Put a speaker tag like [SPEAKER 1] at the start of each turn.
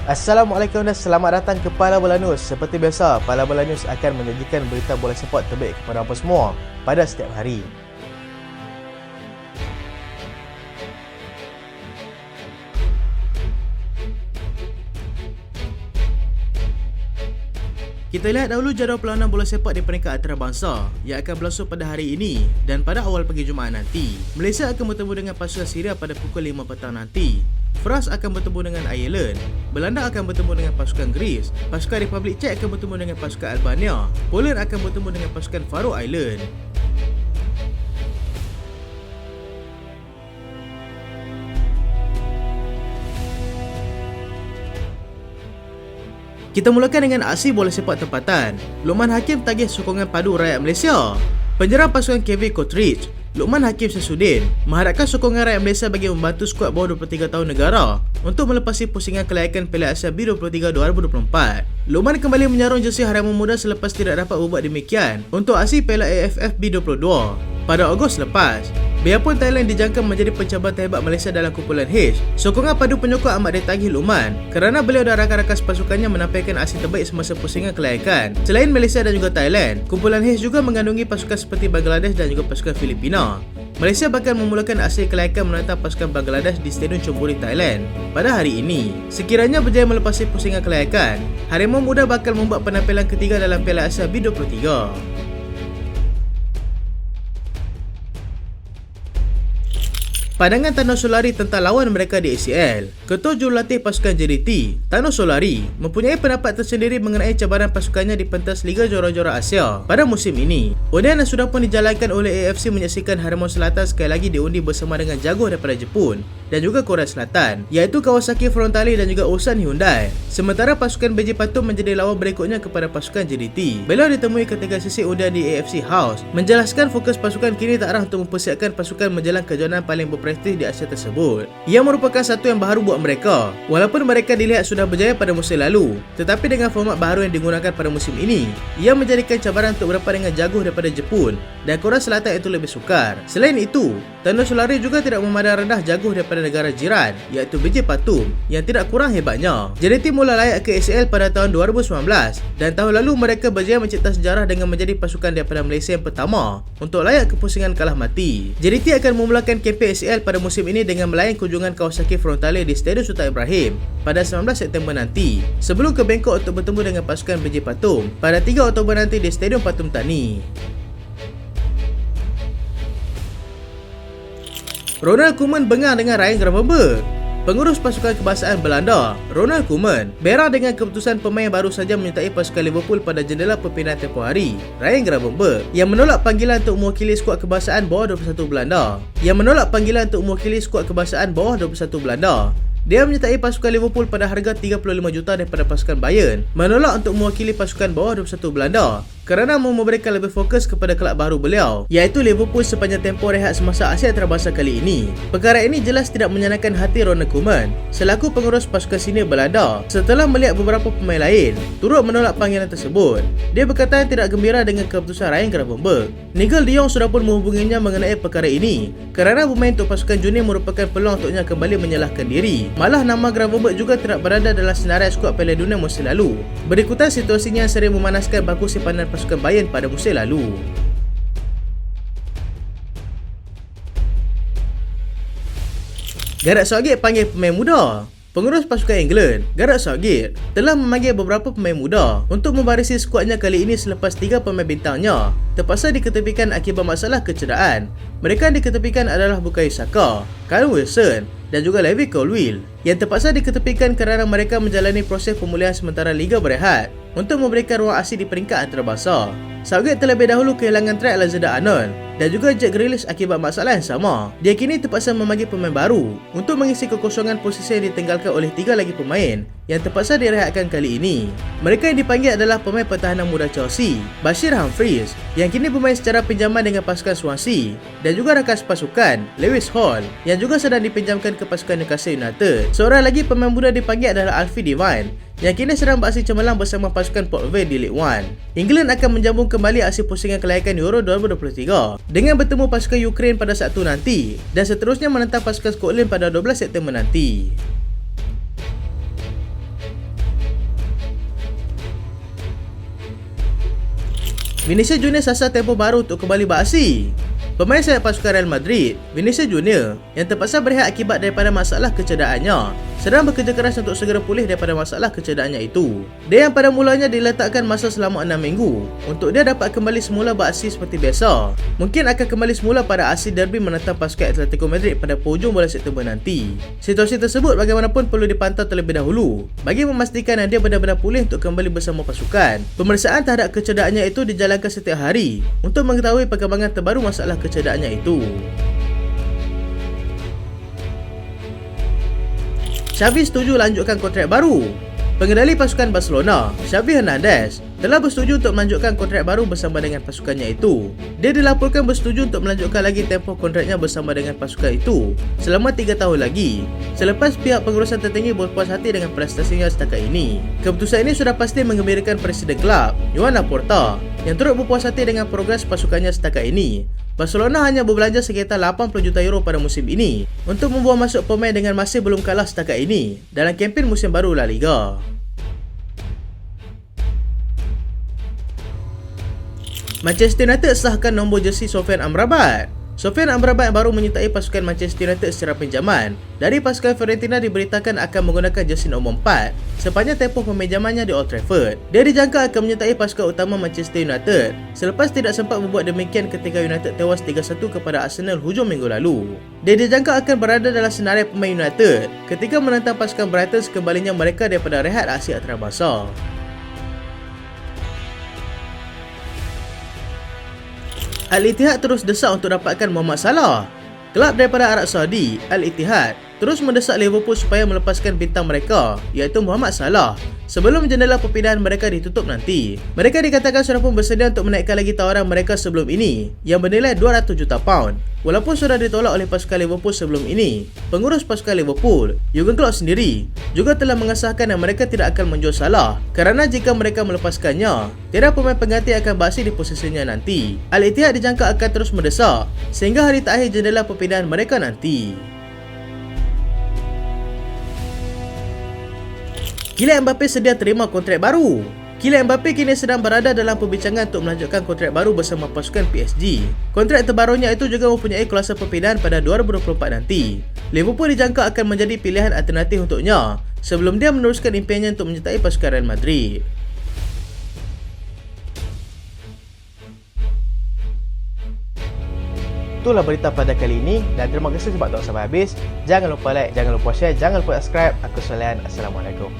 [SPEAKER 1] Assalamualaikum dan selamat datang ke Pala Bola News. Seperti biasa, Pala Bola News akan menyajikan berita bola sepak terbaik kepada anda semua pada setiap hari. Kita lihat dahulu jadual perlawanan bola sepak di peringkat antarabangsa yang akan berlangsung pada hari ini dan pada awal pagi Jumaat nanti. Malaysia akan bertemu dengan pasukan Syria pada pukul 5 petang nanti. France akan bertemu dengan Ireland. Belanda akan bertemu dengan pasukan Greece. Pasukan Republik Czech akan bertemu dengan pasukan Albania. Poland akan bertemu dengan pasukan Faroe Island. Kita mulakan dengan aksi bola sepak tempatan. Luqman Hakim tagih sokongan padu rakyat Malaysia. Penjerang pasukan Kevin Cottridge, Luqman Hakim Syamsuddin, mengharapkan sokongan rakyat Malaysia bagi membantu skuad bawah 23 tahun negara untuk melepasi pusingan kelayakan Piala Asia B23 2024. Luqman kembali menyarung jersey Harimau Muda selepas tidak dapat berbuat demikian untuk aksi Piala AFF B22 pada Ogos lepas. Biarpun Thailand dijangka menjadi pencabar terhebat Malaysia dalam kumpulan H, sokongan padu penyokong amat ditagih Luqman kerana beliau dan rakan-rakan pasukannya menampilkan aksi terbaik semasa pusingan kelayakan. Selain Malaysia dan juga Thailand, kumpulan H juga mengandungi pasukan seperti Bangladesh dan juga pasukan Filipina. Malaysia bakal memulakan aksi kelayakan menantang pasukan Bangladesh di Stadium Chonburi, Thailand pada hari ini. Sekiranya berjaya melepasi pusingan kelayakan, Harimau Muda bakal membuat penampilan ketiga dalam Piala Asia B23. Pandangan Thanos Solari tentang lawan mereka di ACL. Ketua Jurulatih pasukan JDT, Thanos Solari, mempunyai pendapat tersendiri mengenai cabaran pasukannya di pentas Liga Juara-Juara Asia pada musim ini. Undian yang sudah pun dijalankan oleh AFC menyaksikan Harimau Selatan sekali lagi diundi bersama dengan jago daripada Jepun dan juga Korea Selatan, iaitu Kawasaki Frontale dan juga Ulsan Hyundai. Sementara pasukan BJ Patum menjadi lawan berikutnya kepada pasukan JDT. Beliau ditemui ketika sesi undian di AFC House, menjelaskan fokus pasukan kini tak arah untuk mempersiapkan pasukan menjelang kejohanan paling berprestij di Asia tersebut. Ia merupakan satu yang baru buat mereka. Walaupun mereka dilihat sudah berjaya pada musim lalu, tetapi dengan format baru yang digunakan pada musim ini, ia menjadikan cabaran untuk berhadapan dengan jago daripada Jepun dan Korea Selatan itu lebih sukar. Selain itu, Thanos Solari juga tidak memandang rendah jago daripada negara jiran, iaitu BJ Patum, yang tidak kurang hebatnya. JDT mula layak ke ACL pada tahun 2019 dan tahun lalu mereka berjaya mencipta sejarah dengan menjadi pasukan daripada Malaysia yang pertama untuk layak ke pusingan kalah mati. JDT akan memulakan kempen ACL pada musim ini dengan melayan kunjungan Kawasaki Frontale di Stadium Sultan Ibrahim pada 19 September nanti, sebelum ke Bangkok untuk bertemu dengan pasukan BJ Patum pada 3 Oktober nanti di Stadium Patum Thani. Ronald Koeman bengang dengan Ryan Gravenberch. Pengurus pasukan kebangsaan Belanda, Ronald Koeman, berang dengan keputusan pemain baru saja menyertai pasukan Liverpool pada jendela perpindahan tempoh hari, Ryan Gravenberch, yang menolak panggilan untuk mewakili skuad kebangsaan bawah 21 Belanda. Dia menyertai pasukan Liverpool pada harga 35 juta daripada pasukan Bayern, menolak untuk mewakili pasukan bawah 21 Belanda kerana memberikan lebih fokus kepada kelab baru beliau, iaitu Liverpool sepanjang tempoh rehat semasa Asia Antarabangsa kali ini. Perkara ini jelas tidak menyenangkan hati Ronald Koeman selaku pengurus pasukan senior Belanda setelah melihat beberapa pemain lain turut menolak panggilan tersebut. Dia berkata tidak gembira dengan keputusan Ryan Gravenberch. Nigel de Jong sudah pun menghubunginya mengenai perkara ini kerana bermain untuk pasukan junior merupakan peluang untuknya kembali menyalahkan diri. Malah nama Gravenberch juga tidak berada dalam senarai skuad Piala Dunia musim lalu. Berikutan situasinya yang sering memanaskan baku simpanan pasukan Bayern pada musim lalu. Gareth Southgate panggil pemain muda. Pengurus pasukan England, Gareth Southgate, telah memanggil beberapa pemain muda untuk membarisi skuadnya kali ini selepas 3 pemain bintangnya terpaksa diketepikan akibat masalah kecederaan. Mereka yang diketepikan adalah Bukayo Saka, Callum Wilson dan juga Levi Colwill yang terpaksa diketepikan kerana mereka menjalani proses pemulihan sementara Liga berehat untuk memberikan ruang aksi di peringkat antarabangsa. Southgate terlebih dahulu kehilangan Trent Alexander-Arnold dan juga Jack Grealish akibat masalah yang sama. Dia kini terpaksa memanggil pemain baru untuk mengisi kekosongan posisi yang ditinggalkan oleh 3 lagi pemain yang terpaksa direhatkan kali ini. Mereka yang dipanggil adalah pemain pertahanan muda Chelsea, Bashir Humphries, yang kini bermain secara pinjaman dengan pasukan Swansea, dan juga rakan pasukan Lewis Hall yang juga sedang dipinjamkan ke pasukan Newcastle United. Seorang lagi pemain muda dipanggil adalah Alfie Devine yang kini sedang beraksi cemerlang bersama pasukan Port Vale di League One. England akan menjambung kembali aksi pusingan kelayakan Euro 2023 dengan bertemu pasukan Ukraine pada Sabtu nanti dan seterusnya menentang pasukan Scotland pada 12 September nanti. Vinicius Junior sasar tempoh baru untuk kembali beraksi. Pemain sayap pasukan Real Madrid, Vinicius Junior, yang terpaksa berehat akibat daripada masalah kecederaannya, sedang bekerja keras untuk segera pulih daripada masalah kecederaannya itu. Dia yang pada mulanya diletakkan masa selama 6 minggu untuk dia dapat kembali semula beraksi seperti biasa. Mungkin akan kembali semula pada aksi derby menentang pasukan Atletico Madrid pada hujung bulan September nanti. Situasi tersebut bagaimanapun perlu dipantau terlebih dahulu bagi memastikan yang dia benar-benar pulih untuk kembali bersama pasukan. Pemeriksaan terhadap kecederaannya itu dijalankan setiap hari untuk mengetahui perkembangan terbaru masalah kecederaannya itu. Xavi setuju lanjutkan kontrak baru. Pengendali pasukan Barcelona, Xavi Hernandez, telah bersetuju untuk melanjutkan kontrak baru bersama dengan pasukannya itu. Dia dilaporkan bersetuju untuk melanjutkan lagi tempoh kontraknya bersama dengan pasukan itu selama 3 tahun lagi, selepas pihak pengurusan tertinggi berpuas hati dengan prestasinya setakat ini. Keputusan ini sudah pasti menggembirakan Presiden klub, Joan Laporta, yang turut berpuas hati dengan progres pasukannya setakat ini. Barcelona hanya berbelanja sekitar 80 juta euro pada musim ini untuk membawa masuk pemain dengan masih belum kalah setakat ini dalam kempen musim baru La Liga. Manchester United sahkan nombor jersey Sofyan Amrabat. Sofyan Amrabat yang baru menyertai pasukan Manchester United secara pinjaman dari pasukan Fiorentina diberitakan akan menggunakan jersey nombor 4 sepanjang tempoh peminjamannya di Old Trafford. Dia dijangka akan menyertai pasukan utama Manchester United selepas tidak sempat membuat demikian ketika United tewas 3-1 kepada Arsenal hujung minggu lalu. Dia dijangka akan berada dalam senarai pemain United ketika menentang pasukan Brighton sekembalinya mereka daripada rehat aksi antarabangsa. Al-Ittihad terus desak untuk dapatkan Mohamed Salah. Kelab daripada Arab Saudi, Al-Ittihad, terus mendesak Liverpool supaya melepaskan bintang mereka, iaitu Mohamed Salah, sebelum jendela perpindahan mereka ditutup nanti. Mereka dikatakan sudah pun bersedia untuk menaikkan lagi tawaran mereka sebelum ini, yang bernilai 200 juta pound. Walaupun sudah ditolak oleh pasukan Liverpool sebelum ini, pengurus pasukan Liverpool, Jurgen Klopp sendiri, juga telah mengesahkan yang mereka tidak akan menjual Salah kerana jika mereka melepaskannya, tiada pemain pengganti akan beraksi di posisinya nanti. Al-Ittihad dijangka akan terus mendesak sehingga hari terakhir jendela perpindahan mereka nanti. Kylian Mbappe sedia terima kontrak baru. Kylian Mbappe kini sedang berada dalam perbincangan untuk melanjutkan kontrak baru bersama pasukan PSG. Kontrak terbarunya itu juga mempunyai klausul perpindahan pada 2024 nanti. Liverpool dijangka akan menjadi pilihan alternatif untuknya sebelum dia meneruskan impiannya untuk menyertai pasukan Real Madrid. Itulah berita pada kali ini dan terima kasih sebab tonton sampai habis. Jangan lupa like, jangan lupa share, jangan lupa subscribe. Aku Solian. Assalamualaikum.